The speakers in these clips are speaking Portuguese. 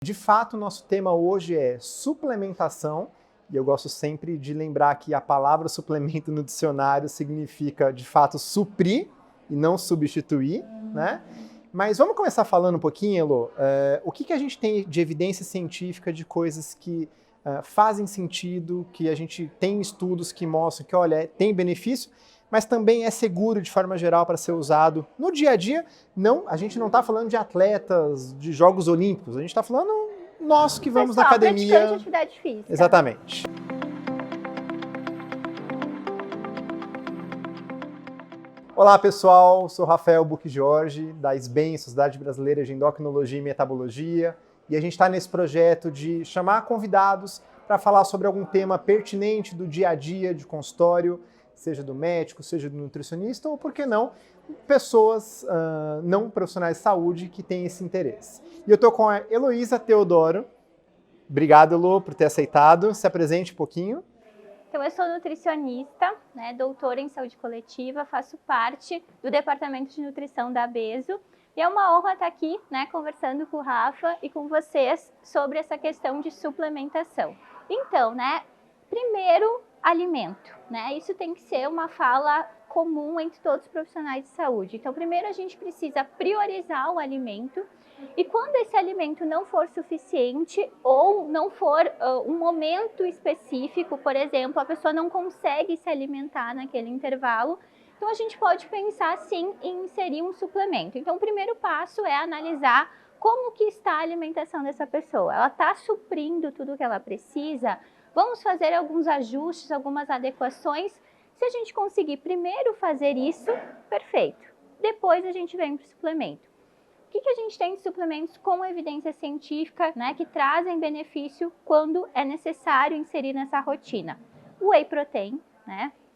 De fato, o nosso tema hoje é suplementação, e eu gosto sempre de lembrar que a palavra suplemento no dicionário significa, de fato, suprir e não substituir, né? Mas vamos começar falando um pouquinho, Elô, o que a gente tem de evidência científica de coisas que fazem sentido, que a gente tem estudos que mostram que, olha, tem benefício, mas também é seguro de forma geral para ser usado no dia a dia. Não, a gente não está falando de atletas de Jogos Olímpicos, a gente está falando nós que vamos na academia. Praticante de atividade física. Exatamente. Olá pessoal, sou Rafael Buch Jorge, da SBEM, Sociedade Brasileira de Endocrinologia e Metabologia, e a gente está nesse projeto de chamar convidados para falar sobre algum tema pertinente do dia a dia de consultório, seja do médico, seja do nutricionista, ou, por que não, pessoas não profissionais de saúde que têm esse interesse. E eu estou com a Heloísa Teodoro. Obrigado, Elô, por ter aceitado. Se apresente um pouquinho. Então, eu sou nutricionista, doutora em saúde coletiva, faço parte do departamento de nutrição da Abeso. E é uma honra estar aqui, conversando com o Rafa e com vocês sobre essa questão de suplementação. Então, primeiro, alimento, Isso tem que ser uma fala comum entre todos os profissionais de saúde. Então, primeiro a gente precisa priorizar o alimento. E quando esse alimento não for suficiente ou não for um momento específico, por exemplo, a pessoa não consegue se alimentar naquele intervalo, então a gente pode pensar sim em inserir um suplemento. Então o primeiro passo é analisar como que está a alimentação dessa pessoa. Ela está suprindo tudo o que ela precisa? Vamos fazer alguns ajustes, algumas adequações. Se a gente conseguir primeiro fazer isso, perfeito. Depois a gente vem para o suplemento. O que a gente tem de suplementos com evidência científica, que trazem benefício quando é necessário inserir nessa rotina? O whey protein,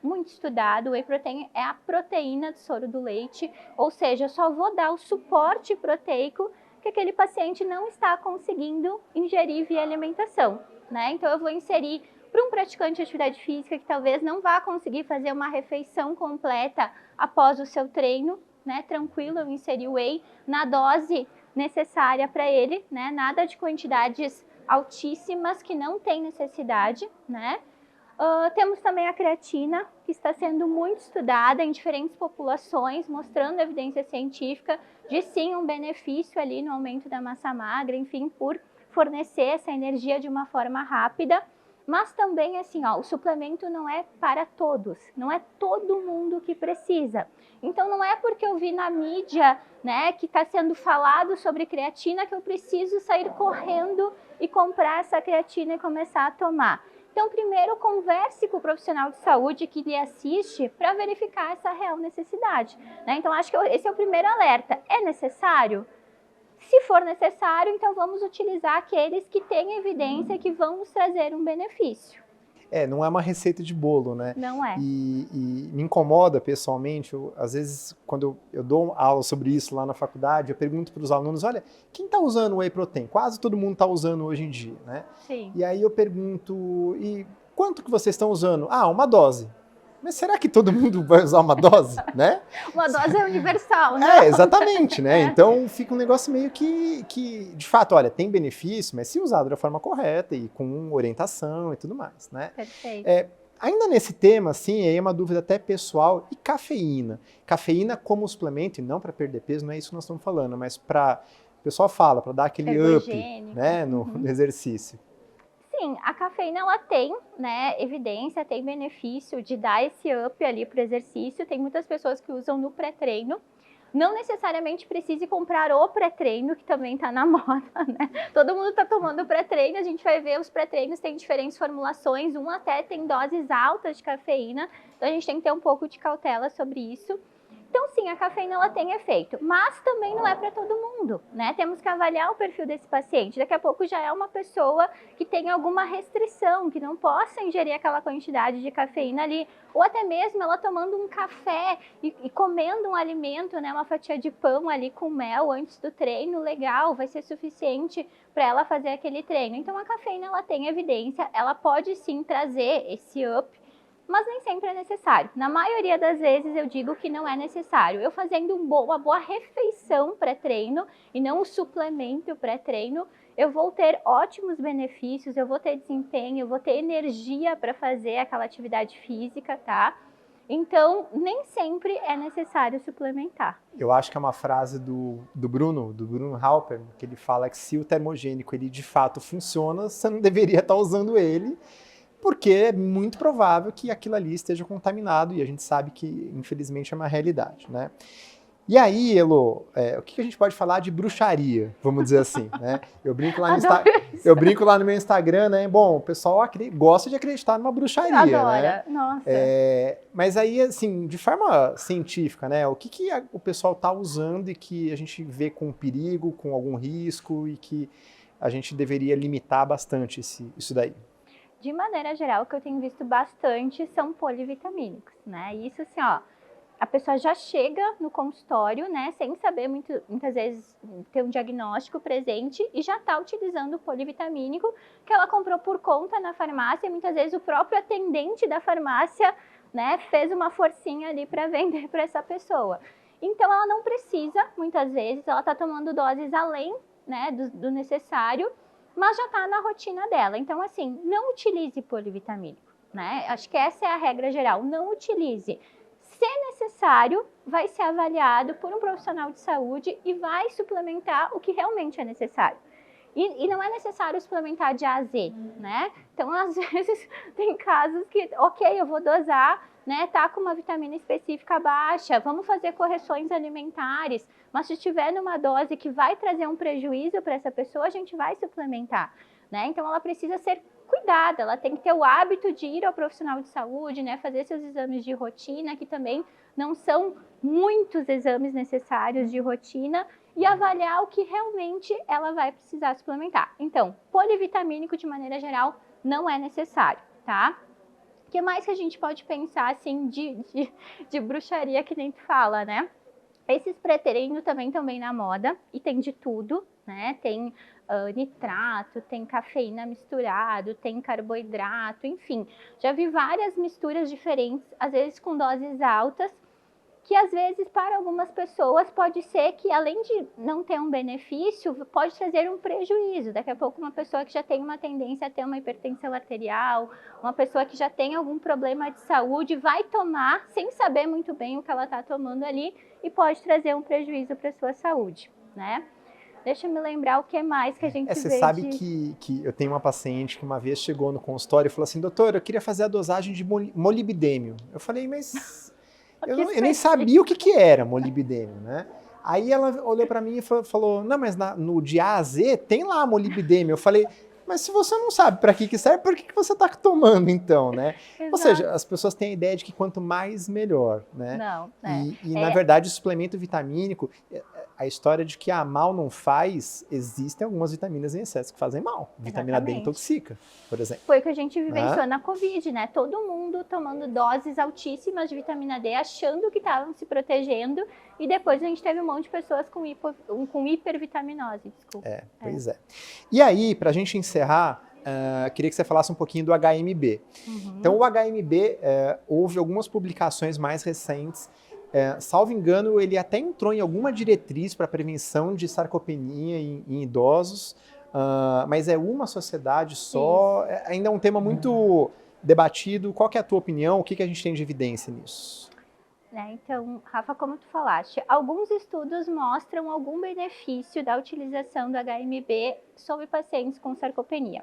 muito estudado, o whey protein é a proteína do soro do leite, ou seja, eu só vou dar o suporte proteico que aquele paciente não está conseguindo ingerir via alimentação, Então eu vou inserir para um praticante de atividade física que talvez não vá conseguir fazer uma refeição completa após o seu treino, tranquilo, eu inseri o whey na dose necessária para ele, nada de quantidades altíssimas que não tem necessidade, Temos também a creatina, que está sendo muito estudada em diferentes populações, mostrando evidência científica de sim um benefício ali no aumento da massa magra, enfim, por fornecer essa energia de uma forma rápida. Mas também, assim, o suplemento não é para todos, não é todo mundo que precisa. Então, não é porque eu vi na mídia, que está sendo falado sobre creatina que eu preciso sair correndo e comprar essa creatina e começar a tomar. Então, primeiro, converse com o profissional de saúde que lhe assiste para verificar essa real necessidade, Então, acho que esse é o primeiro alerta. É necessário? Se for necessário, então vamos utilizar aqueles que têm evidência que vão nos trazer um benefício. Não é uma receita de bolo, Não é. E me incomoda pessoalmente, às vezes, quando eu dou aula sobre isso lá na faculdade, eu pergunto para os alunos, olha, quem está usando whey protein? Quase todo mundo está usando hoje em dia, Sim. E aí eu pergunto, e quanto que vocês estão usando? Ah, uma dose. Mas será que todo mundo vai usar uma dose, Uma dose é universal, Exatamente, Então fica um negócio meio que, de fato, olha, tem benefício, mas se usado da forma correta e com orientação e tudo mais, Perfeito. Ainda nesse tema, assim, aí é uma dúvida até pessoal, e cafeína? Cafeína como suplemento, e não para perder peso, não é isso que nós estamos falando, mas para, o pessoal fala, para dar aquele up, no exercício. Sim, a cafeína ela tem, evidência, tem benefício de dar esse up ali para o exercício. Tem muitas pessoas que usam no pré-treino. Não necessariamente precise comprar o pré-treino, que também está na moda, Todo mundo está tomando pré-treino, a gente vai ver os pré-treinos têm diferentes formulações, um até tem doses altas de cafeína, então a gente tem que ter um pouco de cautela sobre isso. Então, sim, a cafeína ela tem efeito, mas também não é para todo mundo, Temos que avaliar o perfil desse paciente. Daqui a pouco já é uma pessoa que tem alguma restrição, que não possa ingerir aquela quantidade de cafeína ali, ou até mesmo ela tomando um café e comendo um alimento, uma fatia de pão ali com mel antes do treino, legal, vai ser suficiente para ela fazer aquele treino. Então, a cafeína ela tem evidência, ela pode sim trazer esse up, mas nem sempre é necessário. Na maioria das vezes eu digo que não é necessário. Eu fazendo uma boa refeição pré-treino e não um suplemento pré-treino, eu vou ter ótimos benefícios, eu vou ter desempenho, eu vou ter energia para fazer aquela atividade física, tá? Então, nem sempre é necessário suplementar. Eu acho que é uma frase do Bruno Halper, que ele fala que se o termogênico ele de fato funciona, você não deveria estar usando ele, porque é muito provável que aquilo ali esteja contaminado, e a gente sabe que, infelizmente, é uma realidade, né? E aí, Elo, o que a gente pode falar de bruxaria, vamos dizer assim, né? Eu brinco lá no meu Instagram, né? Bom, o pessoal gosta de acreditar numa bruxaria, Adora, né? nossa. Mas aí, assim, de forma científica, né? O que o pessoal está usando e que a gente vê com perigo, com algum risco e que a gente deveria limitar bastante isso daí? De maneira geral, o que eu tenho visto bastante são polivitamínicos, né? Isso assim, ó, a pessoa já chega no consultório, né, sem saber muitas vezes ter um diagnóstico presente e já está utilizando o polivitamínico que ela comprou por conta na farmácia. E muitas vezes o próprio atendente da farmácia, né, fez uma forcinha ali para vender para essa pessoa. Então ela não precisa, muitas vezes, ela está tomando doses além, né, do necessário, mas já está na rotina dela. Então, assim, não utilize polivitamínico, né? Acho que essa é a regra geral, não utilize. Se necessário, vai ser avaliado por um profissional de saúde e vai suplementar o que realmente é necessário. E não é necessário suplementar de A a Z, né? Então, às vezes, tem casos que, ok, eu vou dosar, né? Tá com uma vitamina específica baixa, vamos fazer correções alimentares, mas se estiver numa dose que vai trazer um prejuízo para essa pessoa, a gente vai suplementar, né? Então, ela precisa ser cuidada, ela tem que ter o hábito de ir ao profissional de saúde, né? Fazer seus exames de rotina, que também não são muitos exames necessários de rotina, e avaliar o que realmente ela vai precisar suplementar. Então, polivitamínico, de maneira geral, não é necessário, tá? O que mais que a gente pode pensar, assim, de bruxaria que nem tu fala, né? Esses pré-treino também estão bem na moda e tem de tudo, né? Tem nitrato, tem cafeína misturado, tem carboidrato, enfim. Já vi várias misturas diferentes, às vezes com doses altas, que às vezes para algumas pessoas pode ser que além de não ter um benefício, pode trazer um prejuízo. Daqui a pouco uma pessoa que já tem uma tendência a ter uma hipertensão arterial, uma pessoa que já tem algum problema de saúde, vai tomar sem saber muito bem o que ela está tomando ali e pode trazer um prejuízo para a sua saúde, né? Deixa eu me lembrar o que mais que a gente vê. Você sabe que eu tenho uma paciente que uma vez chegou no consultório e falou assim, doutor, eu queria fazer a dosagem de molibdênio. Eu falei, mas eu nem sabia o que era molibdênio, né? Aí ela olhou para mim e falou, não, mas no de A a Z tem lá molibdênio. Eu falei, mas se você não sabe para que serve, por que você está tomando então, né? Exato. Ou seja, as pessoas têm a ideia de que quanto mais, melhor, né? Não, na verdade, o suplemento vitamínico, a história de que mal não faz, existem algumas vitaminas em excesso que fazem mal. Vitamina D intoxica, por exemplo. Foi o que a gente vivenciou na Covid, né? Todo mundo tomando doses altíssimas de vitamina D, achando que estavam se protegendo, e depois a gente teve um monte de pessoas com hipervitaminose, desculpa. Pois é. E aí, para a gente encerrar, queria que você falasse um pouquinho do HMB. Uhum. Então, o HMB, houve algumas publicações mais recentes. Salvo engano, ele até entrou em alguma diretriz para prevenção de sarcopenia em idosos, mas é uma sociedade só. Ainda é um tema muito debatido. Qual que é a tua opinião? O que a gente tem de evidência nisso? Então, Rafa, como tu falaste, alguns estudos mostram algum benefício da utilização do HMB sobre pacientes com sarcopenia.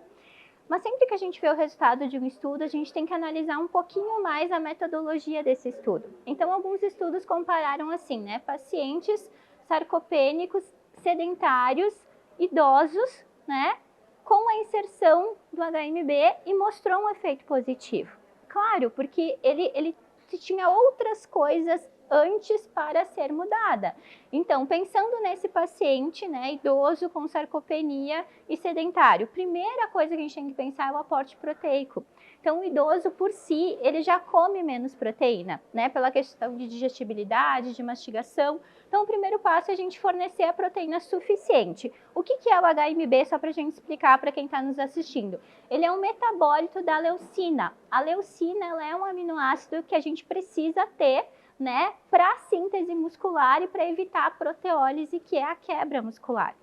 Mas sempre que a gente vê o resultado de um estudo, a gente tem que analisar um pouquinho mais a metodologia desse estudo. Então, alguns estudos compararam assim, né? Pacientes sarcopênicos, sedentários, idosos, né? Com a inserção do HMB e mostrou um efeito positivo. Claro, porque ele tinha outras coisas antes para ser mudada. Então, pensando nesse paciente, né, idoso com sarcopenia e sedentário, primeira coisa que a gente tem que pensar é o aporte proteico. Então, o idoso por si, ele já come menos proteína, né, pela questão de digestibilidade, de mastigação. Então, o primeiro passo é a gente fornecer a proteína suficiente. O que é o HMB, só para a gente explicar para quem está nos assistindo? Ele é um metabólito da leucina. A leucina, ela é um aminoácido que a gente precisa ter, né, para síntese muscular e para evitar a proteólise, que é a quebra muscular.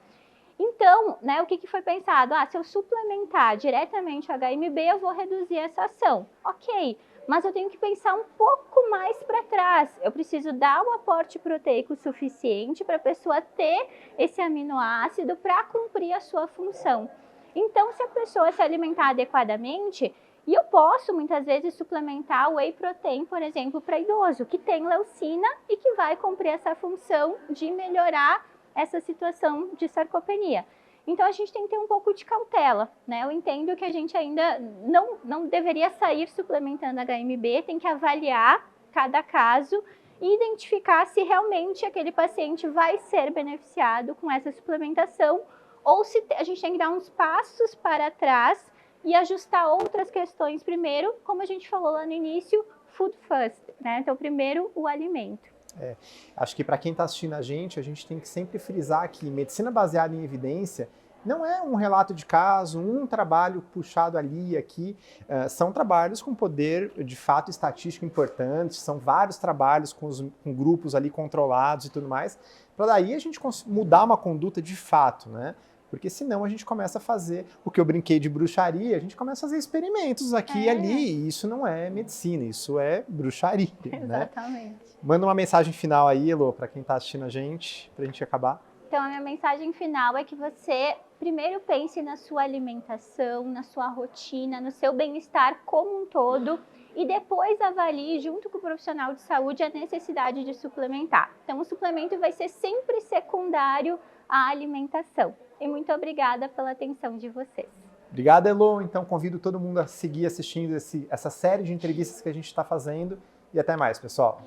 Então, né, o que foi pensado? Se eu suplementar diretamente o HMB, eu vou reduzir essa ação. Ok, mas eu tenho que pensar um pouco mais para trás. Eu preciso dar um aporte proteico suficiente para a pessoa ter esse aminoácido para cumprir a sua função. Então, se a pessoa se alimentar adequadamente, e eu posso muitas vezes suplementar o whey protein, por exemplo, para idoso, que tem leucina e que vai cumprir essa função de melhorar essa situação de sarcopenia. Então a gente tem que ter um pouco de cautela, né? Eu entendo que a gente ainda não deveria sair suplementando HMB, tem que avaliar cada caso e identificar se realmente aquele paciente vai ser beneficiado com essa suplementação ou se a gente tem que dar uns passos para trás e ajustar outras questões primeiro, como a gente falou lá no início, food first, né? Então primeiro o alimento. Acho que para quem está assistindo a gente tem que sempre frisar que medicina baseada em evidência não é um relato de caso, um trabalho puxado ali e aqui, são trabalhos com poder de fato estatístico importante, são vários trabalhos com grupos ali controlados e tudo mais, para daí a gente mudar uma conduta de fato, né? Porque senão a gente começa a fazer o que eu brinquei de bruxaria, a gente começa a fazer experimentos aqui e ali, e isso não é medicina, isso é bruxaria, né? Exatamente. Manda uma mensagem final aí, Elô, para quem está assistindo a gente acabar. Então, a minha mensagem final é que você primeiro pense na sua alimentação, na sua rotina, no seu bem-estar como um todo e depois avalie junto com o profissional de saúde a necessidade de suplementar. Então, o suplemento vai ser sempre secundário à alimentação. E muito obrigada pela atenção de vocês. Obrigado, Elô. Então, convido todo mundo a seguir assistindo essa série de entrevistas que a gente está fazendo. E até mais, pessoal.